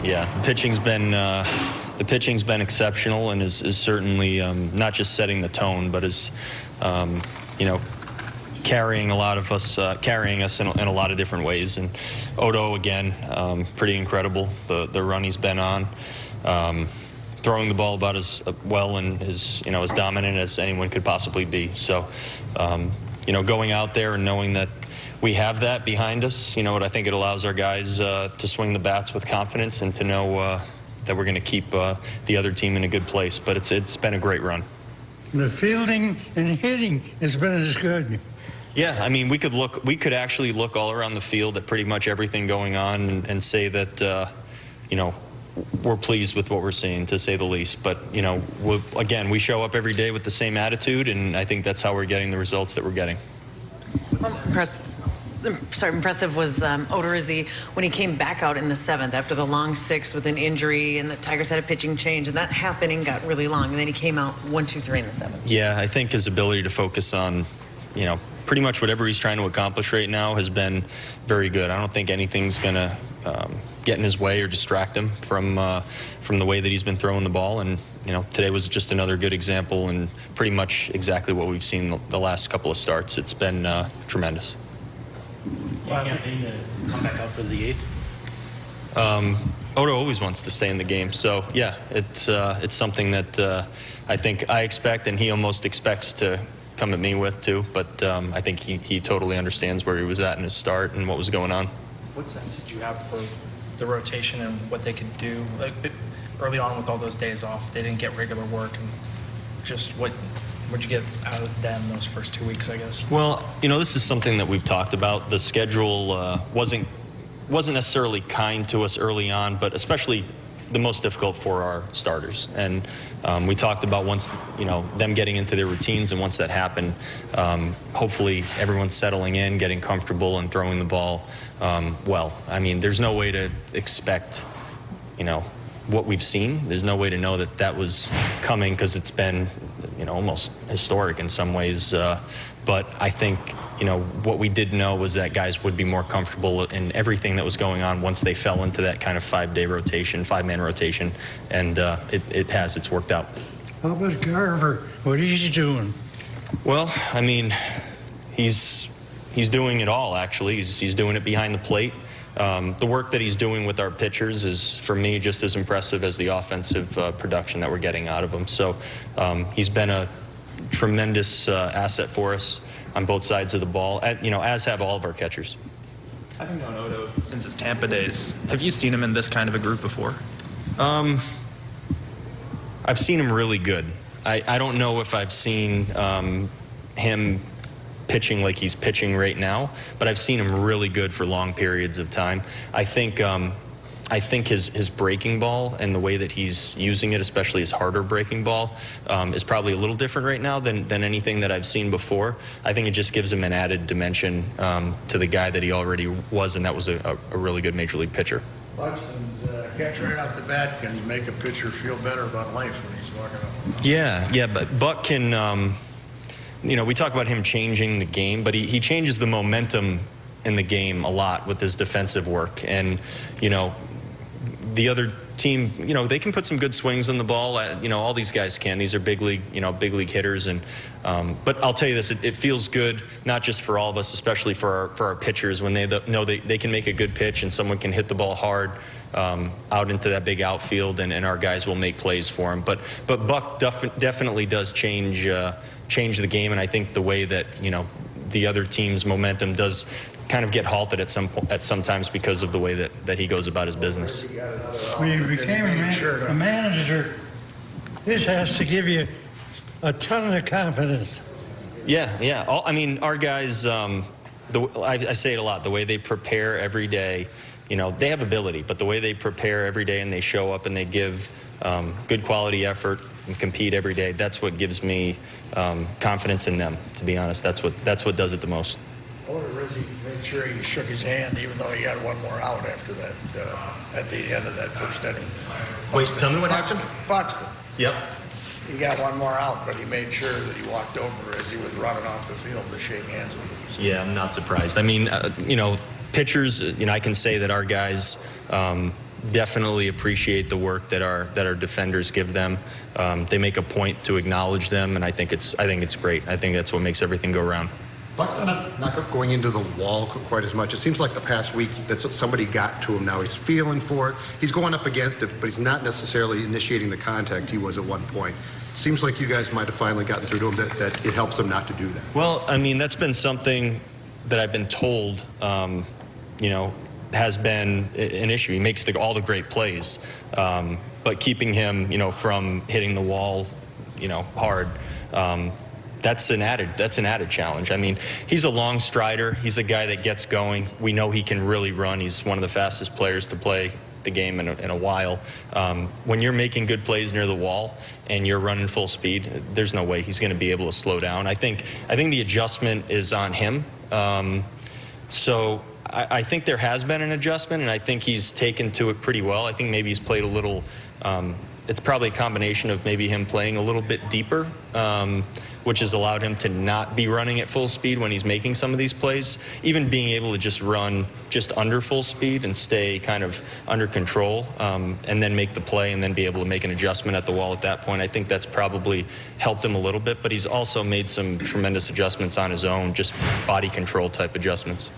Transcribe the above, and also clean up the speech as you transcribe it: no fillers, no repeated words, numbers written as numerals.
yeah. The pitching's been exceptional and is certainly not just setting the tone, but is, you know, carrying us in a lot of different ways. And Odo, again, pretty incredible, the run he's been on. Throwing the ball about as well and as dominant as anyone could possibly be. So, you know, going out there and knowing that we have that behind us, you know, I think it allows our guys to swing the bats with confidence and to know that we're going to keep the other team in a good place. But it's been a great run. The fielding and hitting has been as good. Yeah, I mean, we could actually look all around the field at pretty much everything going on and say that, you know, we're pleased with what we're seeing, to say the least. But, you know, again, we show up every day with the same attitude, and I think that's how we're getting the results that we're getting. Impressive was Odorizzi when he came back out in the 7th after the long 6th with an injury, and the Tigers had a pitching change, and that half inning got really long, and then he came out 1, 2, 3 in the 7th. Yeah, I think his ability to focus on, you know, pretty much whatever he's trying to accomplish right now has been very good. I don't think anything's going to get in his way or distract him from the way that he's been throwing the ball. And, you know, today was just another good example and pretty much exactly what we've seen the last couple of starts. It's been tremendous. Yeah, campaign to come back out for the 8th? Odo always wants to stay in the game. So, yeah, it's something that I expect and he almost expects to come at me with too, but I think he totally understands where he was at in his start and what was going on. What sense did you have for the rotation and what they could do? Like, early on with all those days off, they didn't get regular work, and just what'd you get out of them those first 2 weeks, I guess? Well, you know, this is something that we've talked about. The schedule wasn't necessarily kind to us early on, but especially the most difficult for our starters. And we talked about once, you know, them getting into their routines, and once that happened, hopefully everyone's settling in, getting comfortable and throwing the ball well. I mean, there's no way to expect, you know, what we've seen. There's no way to know that that was coming because it's been, you know, almost historic in some ways. But I think, you know, what we did know was that guys would be more comfortable in everything that was going on once they fell into that kind of 5-day rotation, 5-man rotation, and it's worked out. How about Garver? What is he doing? Well, I mean, he's doing it all, actually. He's doing it behind the plate. The work that he's doing with our pitchers is, for me, just as impressive as the offensive production that we're getting out of him. So he's been a tremendous asset for us on both sides of the ball, you know, as have all of our catchers. Having known Odo since his Tampa days, have you seen him in this kind of a group before? I've seen him really good. I don't know if I've seen him pitching like he's pitching right now, but I've seen him really good for long periods of time. I think his breaking ball and the way that he's using it, especially his harder breaking ball, is probably a little different right now than anything that I've seen before. I think it just gives him an added dimension to the guy that he already was, and that was a really good major league pitcher. Buxton's catch right off the bat can make a pitcher feel better about life when he's walking up. Yeah, but Buck can, you know, we talk about him changing the game, but he changes the momentum in the game a lot with his defensive work. And, you know, the other team, you know, they can put some good swings on the ball. You know, all these guys can. These are big league hitters. And but I'll tell you this: it feels good, not just for all of us, especially for our pitchers, when they know they can make a good pitch and someone can hit the ball hard out into that big outfield, and our guys will make plays for him. But Buck definitely does change the game, and I think the way that, you know, the other team's momentum does kind of get halted at sometimes because of the way that he goes about his business. When you became a manager, this has to give you a ton of confidence. Yeah. I mean, our guys, I say it a lot, the way they prepare every day, you know, they have ability, but the way they prepare every day and they show up and they give good quality effort and compete every day, that's what gives me confidence in them, to be honest. That's what does it the most. Odorizzi made sure he shook his hand, even though he got one more out after that, at the end of that first inning. Wait, tell me what happened? Buxton. Yep. He got one more out, but he made sure that he walked over as he was running off the field to shake hands with him. So. Yeah, I'm not surprised. I mean, you know, pitchers, you know, I can say that our guys, definitely appreciate the work that our defenders give them. They make a point to acknowledge them, and I think it's great. I think that's what makes everything go around. Buxton not going into the wall quite as much. It seems like the past week that somebody got to him. Now he's feeling for it. He's going up against it, but he's not necessarily initiating the contact he was at one point. It seems like you guys might have finally gotten through to him that it helps him not to do that. Well, I mean, that's been something that I've been told, you know, has been an issue. He makes all the great plays, but keeping him, you know, from hitting the wall, you know, hard, that's an added challenge. I mean, he's a long strider. He's a guy that gets going. We know he can really run. He's one of the fastest players to play the game in a while. When you're making good plays near the wall and you're running full speed, there's no way he's going to be able to slow down. I think the adjustment is on him. So I think there has been an adjustment, and I think he's taken to it pretty well. I think maybe he's played a little, it's probably a combination of maybe him playing a little bit deeper, which has allowed him to not be running at full speed when he's making some of these plays. Even being able to just run just under full speed and stay kind of under control, and then make the play and then be able to make an adjustment at the wall at that point. I think that's probably helped him a little bit, but he's also made some tremendous adjustments on his own, just body control type adjustments.